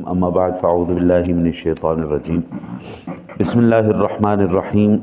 اما بعد فاعوذ باللہ من الشیطان الرجیم بسم اللہ الرحمن الرحیم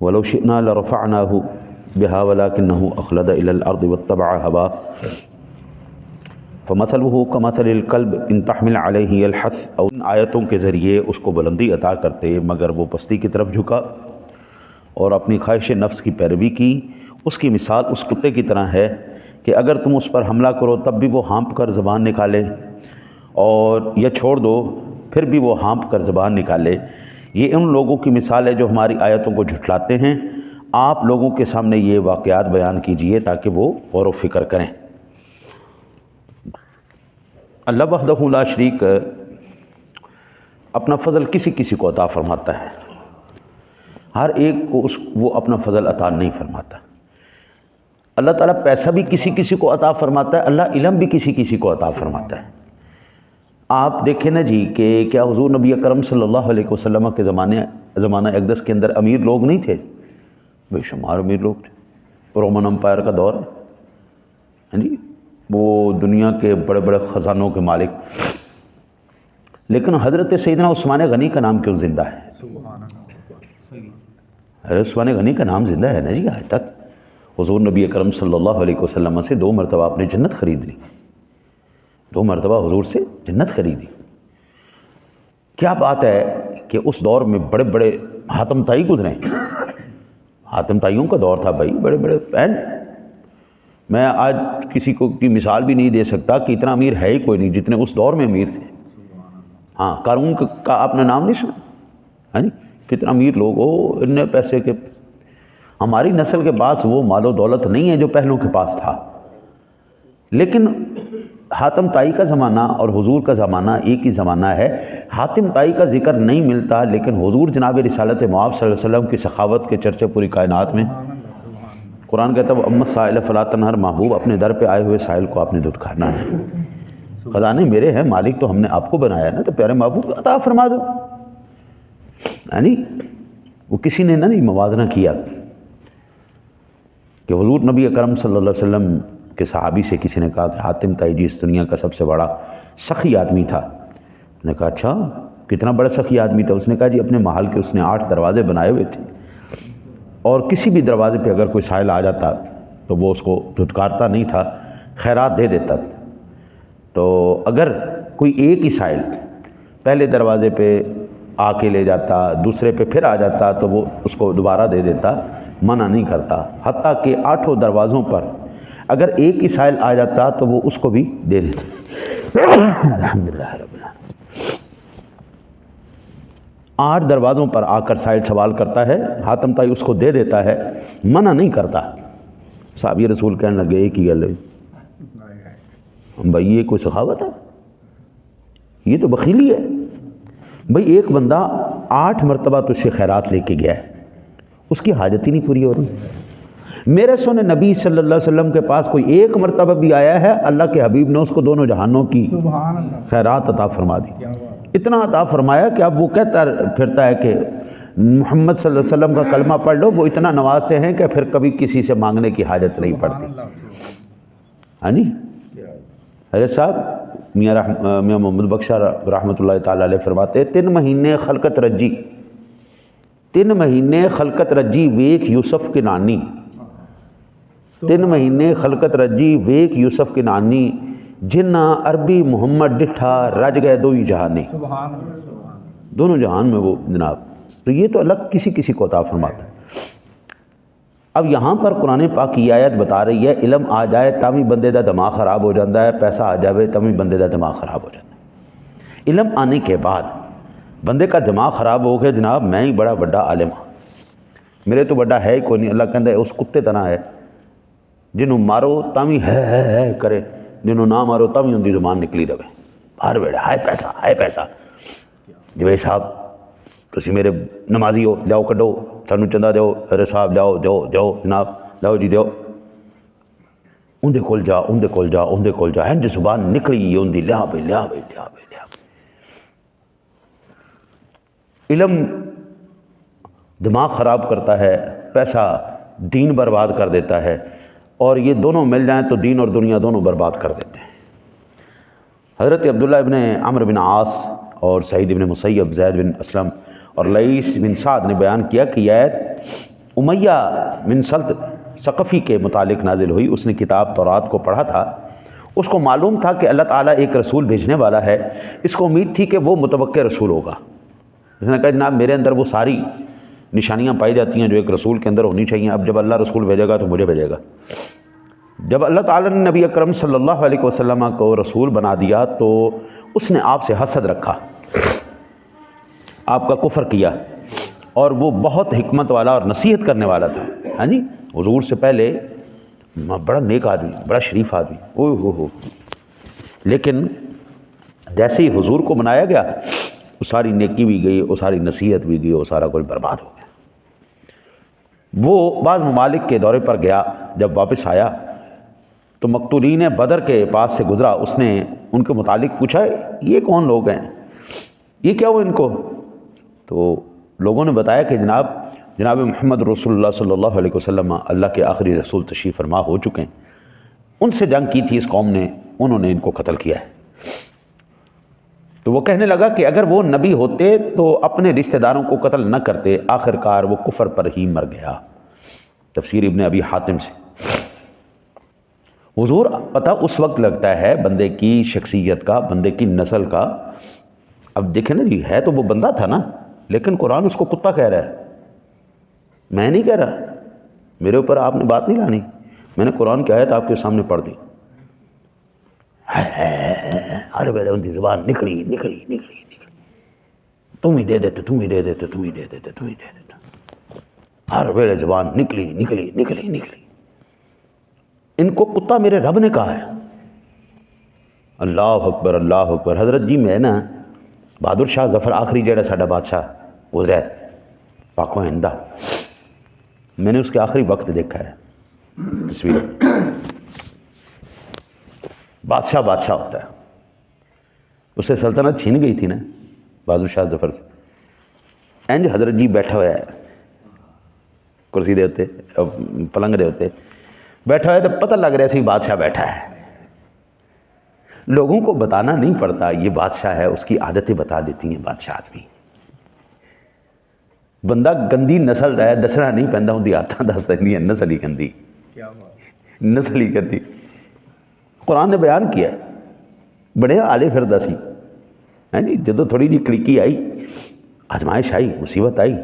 ولو شئنا لرفعناه بها ولكنه اخلد الى الارض واتبع هواه فمثله كمثل الكلب ان تحمل عليه يلحث. اور ان آیتوں کے ذریعے اس کو بلندی عطا کرتے مگر وہ پستی کی طرف جھکا اور اپنی خواہش نفس کی پیروی کی. اس کی مثال اس کتے کی طرح ہے کہ اگر تم اس پر حملہ کرو تب بھی وہ ہانپ کر زبان نکالے اور یا چھوڑ دو پھر بھی وہ ہانپ کر زبان نکالے. یہ ان لوگوں کی مثال ہے جو ہماری آیتوں کو جھٹلاتے ہیں. آپ لوگوں کے سامنے یہ واقعات بیان کیجئے تاکہ وہ غور و فکر کریں. اللہ وحدہ لا شریک اپنا فضل کسی کسی کو عطا فرماتا ہے. ہر ایک کو وہ اپنا فضل عطا نہیں فرماتا. اللہ تعالیٰ پیسہ بھی کسی کسی کو عطا فرماتا ہے, اللہ علم بھی کسی کسی کو عطا فرماتا ہے. آپ دیکھیں نا جی کہ کیا حضور نبی اکرم صلی اللہ علیہ وسلم کے زمانہ اقدس کے اندر امیر لوگ نہیں تھے؟ بے شمار امیر لوگ تھے. رومن امپائر کا دور ہے جی, وہ دنیا کے بڑے بڑے خزانوں کے مالک. لیکن حضرت سیدنا عثمان غنی کا نام کیوں زندہ ہے؟ حضرت عثمان غنی کا نام زندہ ہے نا جی آج تک. حضور نبی اکرم صلی اللہ علیہ وسلم سے 2 مرتبہ آپ نے جنت خرید لی. 2 مرتبہ حضور سے جنت خریدی. کیا بات ہے کہ اس دور میں بڑے بڑے حاتم طائی گزرے. حاتم طائیوں کا دور تھا بھائی, بڑے بڑے پین. میں آج کسی کو کی مثال بھی نہیں دے سکتا کہ اتنا امیر ہے ہی کوئی نہیں جتنے اس دور میں امیر تھے. ہاں, قارون کا آپ نے نام نہیں سنا؟ ہاں جی, کتنا امیر لوگ ہو اتنے پیسے کے. ہماری نسل کے پاس وہ مال و دولت نہیں ہے جو پہلوں کے پاس تھا. لیکن حاتم طائی کا زمانہ اور حضور کا زمانہ ایک ہی زمانہ ہے. حاتم طائی کا ذکر نہیں ملتا لیکن حضور جناب رسالت مآب صلی اللہ علیہ وسلم کی سخاوت کے چرچے پوری کائنات میں. قرآن کہتا ہے اما السائل فلا تنہر, محبوب اپنے در پہ آئے ہوئے سائل کو آپ نے دھتکارنا نہیں. خزانے میرے ہیں, مالک تو ہم نے آپ کو بنایا نا, تو پیارے محبوب عطا فرما دو. یعنی وہ کسی نے نہیں موازنہ کیا کہ حضور نبی اکرم صلی اللہ علیہ وسلم کے صحابی سے کسی نے کہا کہ حاتم طائی جی اس دنیا کا سب سے بڑا سخی آدمی تھا. اس نے کہا اچھا کتنا بڑا سخی آدمی تھا؟ اس نے کہا جی اپنے محل کے اس نے 8 دروازے بنائے ہوئے تھے اور کسی بھی دروازے پہ اگر کوئی سائل آ جاتا تو وہ اس کو دھتکارتا نہیں تھا, خیرات دے دیتا. تو اگر کوئی ایک ہی سائل پہلے دروازے پہ آ کے لے جاتا, دوسرے پہ پھر آ جاتا تو وہ اس کو دوبارہ دے دیتا, منع نہیں کرتا. حتیٰ کہ 8 دروازوں پر اگر ایک ہی سائل آ جاتا تو وہ اس کو بھی دے دیتا. الحمدللہ رب العالمین. 8 دروازوں پر آ کر سائل سوال کرتا ہے, حاتم طائی اس کو دے دیتا ہے, منع نہیں کرتا. صحابی رسول کہنے لگے ایک ہی گل ہے بھائی, یہ کوئی سخاوت ہے؟ یہ تو بخیلی ہے. بھائی ایک بندہ 8 مرتبہ تجھ سے خیرات لے کے گیا ہے, اس کی حاجت ہی نہیں پوری ہو رہی. میرے سونے نبی صلی اللہ علیہ وسلم کے پاس کوئی ایک مرتبہ بھی آیا ہے, اللہ کے حبیب نے اس کو دونوں جہانوں کی خیرات عطا فرما دی. اتنا عطا فرمایا کہ اب وہ کہتا پھرتا ہے کہ محمد صلی اللہ علیہ وسلم کا کلمہ پڑھ لو, وہ اتنا نوازتے ہیں کہ پھر کبھی کسی سے مانگنے کی حاجت نہیں پڑتی. ہاں جی, حضرت صاحب میاں محمد بخشا رحمۃ اللہ تعالیٰ علیہ فرماتے 3 مہینے خلقت رجی, 3 مہینے خلقت رجی ویک یوسف کے نانی. 3 مہینے خلقت رجی ویک یوسف کے نانی, جنہ عربی محمد ڈٹھا رج گئے 2 ہی جہانی. دونوں جہان میں وہ جناب. تو یہ تو الگ کسی کسی کو عطا فرماتا ہے. اب یہاں پر قرآن پاک کی آیت بتا رہی ہے علم آ جائے تامی بندے دا دماغ خراب ہو جاتا ہے, پیسہ آ جائے تامی بندے دا دماغ خراب ہو جاتا ہے. علم آنے کے بعد بندے کا دماغ خراب ہو گیا, جناب میں ہی بڑا بڑا عالم ہوں, میرے تو بڑا ہے ہی کوئی نہیں. اللہ کہتا ہے اس کتے طرح ہے جنہوں مارو تامی ہے کرے, جنہوں نہ مارو تامی ان کی زبان نکلی رہے. ہر ویڑے ہائے پیسہ. جی بھائی صاحب تسی میرے نمازی ہو, لیاؤ کڈو سانو چندہ دیو. ارے صاحب لیاؤ جو جناب لیاؤ جی دیو. اندے کول جا ہیں جو زبان نکلی اندی لیا بھائی. علم دماغ خراب کرتا ہے, پیسہ دین برباد کر دیتا ہے, اور یہ دونوں مل جائیں تو دین اور دنیا دونوں برباد کر دیتے ہیں. حضرت عبداللہ ابن عمرو بن عاص اور سعید ابن مسیب، زید بن اسلم اور لیث بن سعد نے بیان کیا کہ یہ آیت امیہ بن سلط ثقفی کے متعلق نازل ہوئی۔ اس نے کتاب تورات کو پڑھا تھا، اس کو معلوم تھا کہ اللہ تعالیٰ ایک رسول بھیجنے والا ہے، اس کو امید تھی کہ وہ متوقع رسول ہوگا۔ اس نے کہا جناب میرے اندر وہ ساری نشانیاں پائی جاتی ہیں جو ایک رسول کے اندر ہونی چاہیے، اب جب اللہ رسول بھیجے گا تو مجھے بھیجے گا۔ جب اللہ تعالیٰ نے نبی اکرم صلی اللہ علیہ وسلم کو رسول بنا دیا تو اس نے آپ سے حسد رکھا، آپ کا کفر کیا، اور وہ بہت حکمت والا اور نصیحت کرنے والا تھا۔ ہاں جی، حضور سے پہلے بڑا نیک آدمی، بڑا شریف آدمی، اوہ ہو، لیکن جیسے ہی حضور کو بنایا گیا وہ ساری نیکی بھی گئی، وہ ساری نصیحت بھی گئی، وہ سارا کچھ برباد ہو گیا۔ وہ بعض ممالک کے دورے پر گیا، جب واپس آیا تو مقتولین بدر کے پاس سے گزرا، اس نے ان کے متعلق پوچھا یہ کون لوگ ہیں، یہ کیا ہوا ان کو؟ تو لوگوں نے بتایا کہ جناب محمد رسول اللہ صلی اللہ علیہ وسلم اللہ کے آخری رسول تشریف فرما ہو چکے ہیں، ان سے جنگ کی تھی اس قوم نے، انہوں نے ان کو قتل کیا ہے۔ تو وہ کہنے لگا کہ اگر وہ نبی ہوتے تو اپنے رشتہ داروں کو قتل نہ کرتے، آخر کار وہ کفر پر ہی مر گیا۔ تفسیر ابن ابی حاتم سے۔ حضور پتہ اس وقت لگتا ہے بندے کی شخصیت کا، بندے کی نسل کا۔ اب دیکھیں نا جی، ہے تو وہ بندہ تھا نا، لیکن قرآن اس کو کتا کہہ رہا ہے، میں نہیں کہہ رہا، میرے اوپر آپ نے بات نہیں لانی، میں نے قرآن کی آیت آپ کے سامنے پڑھ دی۔ ہر ویلے ان کی زبان نکلی، تم ہی دے دیتے، ہر ویلے زبان نکلی۔ ان کو کتا میرے رب نے کہا ہے۔ اللہ اکبر، اللہ اکبر۔ حضرت جی میں نا بہادر شاہ ظفر آخری جڑا ساڈا بادشاہ گزرا ہے پاک و ہندہ، میں نے اس کے آخری وقت دیکھا ہے تصویر۔ بادشاہ ہوتا ہے، اس سے سلطنت چھین گئی تھی نا بہادر شاہ ظفر سے۔ انج حضرت جی بیٹھا ہوا ہے کرسی دے ہوتے، پلنگ دے ہوتے بیٹھا ہوا ہے، تو پتہ لگ رہا سی بادشاہ بیٹھا ہے۔ لوگوں کو بتانا نہیں پڑتا یہ بادشاہ ہے، اس کی عادتیں بتا دیتی ہیں بادشاہ آدمی۔ بندہ گندی نسل دا ہے، دسنا نہیں پہنتا، ان کی عادتیں دس دینی ہیں، نسل ہی گندی، نسل ہی گندی۔ قرآن نے بیان کیا ہے، بڑے آلے پھردا سی، ہیں جی، جدو تھوڑی جی کڑکی آئی، آزمائش آئی، مصیبت آئی،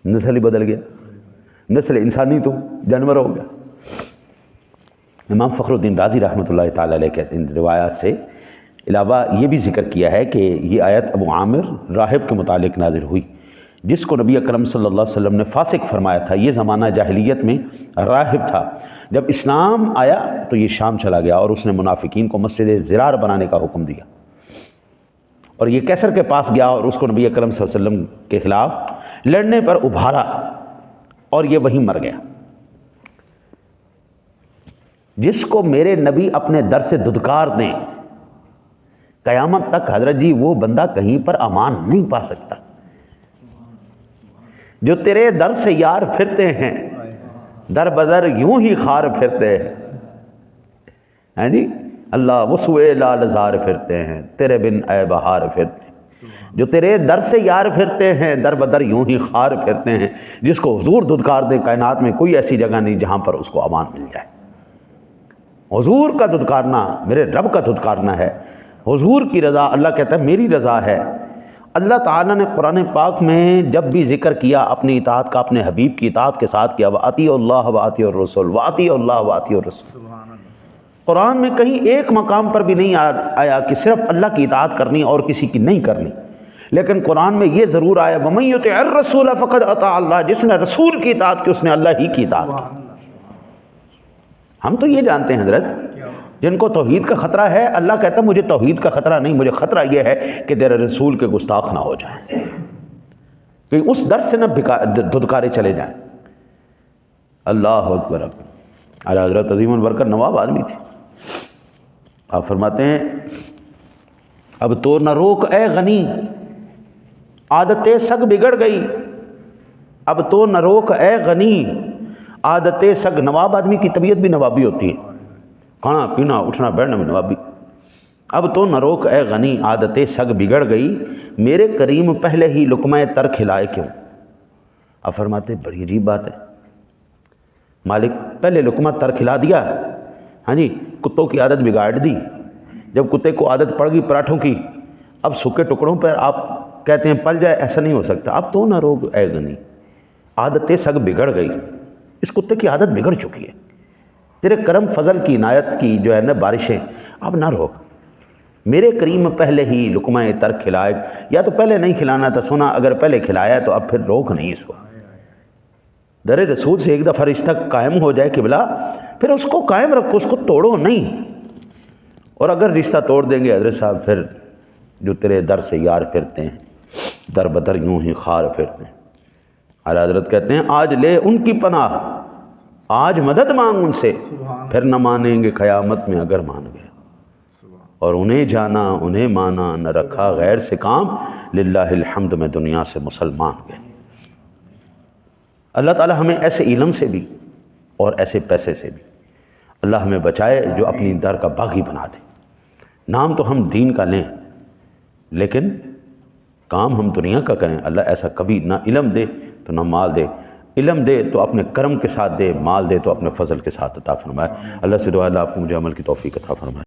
نسل ہی بدل گیا، نسل انسانی تو جانور ہو گیا۔ امام فخر الدین رازی رحمۃ اللہ تعالیٰ علیہ کہتے ہیں، روایات سے علاوہ یہ بھی ذکر کیا ہے کہ یہ آیت ابو عامر راہب کے متعلق نازل ہوئی، جس کو نبی اکرم صلی اللہ علیہ وسلم نے فاسق فرمایا تھا۔ یہ زمانہ جاہلیت میں راہب تھا، جب اسلام آیا تو یہ شام چلا گیا اور اس نے منافقین کو مسجد زرار بنانے کا حکم دیا، اور یہ کیسر کے پاس گیا اور اس کو نبی اکرم صلی اللہ علیہ وسلم کے خلاف لڑنے پر ابھارا اور یہ وہیں مر گیا۔ جس کو میرے نبی اپنے در سے دھدکار دیں قیامت تک، حضرت جی وہ بندہ کہیں پر امان نہیں پا سکتا۔ جو تیرے در سے یار پھرتے ہیں، در بدر یوں ہی خار پھرتے ہیں جی، اللہ وسوئے لال زار پھرتے ہیں، تیرے بن اے بہار پھرتے ہیں۔ جو تیرے در سے یار پھرتے ہیں، در بدر یوں ہی خار پھرتے ہیں۔ جس کو حضور دھدکار دے، کائنات میں کوئی ایسی جگہ نہیں جہاں پر اس کو امان مل جائے۔ حضور کا دھدکارنا میرے رب کا دھدکارنا ہے، حضور کی رضا، اللہ کہتا ہے میری رضا ہے۔ اللہ تعالیٰ نے قرآن پاک میں جب بھی ذکر کیا اپنی اطاعت کا، اپنے حبیب کی اطاعت کے ساتھ کیا، وَأَطِیعُوا اللَّهَ وَأَطِیعُوا الرَّسُولَ، وَأَطِیعُوا اللَّهَ وَأَطِیعُوا الرَّسُولَ۔ قرآن میں کہیں ایک مقام پر بھی نہیں آیا کہ صرف اللہ کی اطاعت کرنی اور کسی کی نہیں کرنی، لیکن قرآن میں یہ ضرور آیا وَمَن یُطِعِ الرَّسُولَ فَقَدْ أَطَاعَ اللَّهَ، جس نے رسول کی اطاعت کی اس نے اللہ ہی کی اطاعت کی۔ ہم تو یہ جانتے ہیں حضرت، جن کو توحید کا خطرہ ہے، اللہ کہتا ہے مجھے توحید کا خطرہ نہیں، مجھے خطرہ یہ ہے کہ تیرے رسول کے گستاخ نہ ہو جائیں، کہ اس در سے نہ دھدکارے چلے جائیں۔ اللہ اکبر۔ اعلیٰ حضرت عظیم البرکت نواب آدمی تھے، آپ فرماتے ہیں اب تو نہ روک اے غنی، عادتیں سگ بگڑ گئی، اب تو نہ روک اے غنی، عادتیں سگ۔ نواب آدمی کی طبیعت بھی نوابی ہوتی ہے، کھانا پینا اٹھنا بیٹھنا میں نوابی۔ اب تو نہ روک اے غنی عادت سگ بگڑ گئی، میرے کریم پہلے ہی لقمہ تر کھلائے کیوں۔ اب فرماتے بڑی عجیب بات ہے، مالک پہلے لقمہ تر کھلا دیا، ہاں جی، کتوں کی عادت بگاڑ دی، جب کتے کو عادت پڑ گئی پراٹھوں کی، اب سکے ٹکڑوں پر آپ کہتے ہیں پل جائے، ایسا نہیں ہو سکتا۔ اب تو نہ روک اے غنی عادت سگ بگڑ گئی، اس کتے کی عادت بگڑ چکی ہے، تیرے کرم فضل کی عنایت کی جو ہے نا بارشیں، اب نہ روک، میرے کریم پہلے ہی لقمہ تر کھلائے، یا تو پہلے نہیں کھلانا تھا، سنا اگر پہلے کھلایا تو اب پھر روک نہیں اس کو۔ در رسول سے ایک دفعہ رشتہ قائم ہو جائے قبلہ، پھر اس کو قائم رکھو، اس کو توڑو نہیں۔ اور اگر رشتہ توڑ دیں گے حضرت صاحب، پھر جو تیرے در سے یار پھرتے ہیں در بدر یوں ہی خار پھرتے ہیں۔ اعلیٰ حضرت کہتے ہیں آج لے ان کی پناہ، آج مدد مانگ ان سے، پھر نہ مانیں گے قیامت میں اگر مان گئے۔ اور انہیں جانا انہیں مانا، نہ رکھا غیر سے کام، للہ الحمد میں دنیا سے مسلمان گئے۔ اللہ تعالی ہمیں ایسے علم سے بھی اور ایسے پیسے سے بھی اللہ ہمیں بچائے جو اپنی در کا باغی بنا دے۔ نام تو ہم دین کا لیں لیکن کام ہم دنیا کا کریں۔ اللہ ایسا کبھی نہ علم دے تو نہ مال دے، علم دے تو اپنے کرم کے ساتھ دے، مال دے تو اپنے فضل کے ساتھ عطا فرمائے۔ اللہ سے دعا اللہ آپ کو مجھے عمل کی توفیق عطا فرمائے۔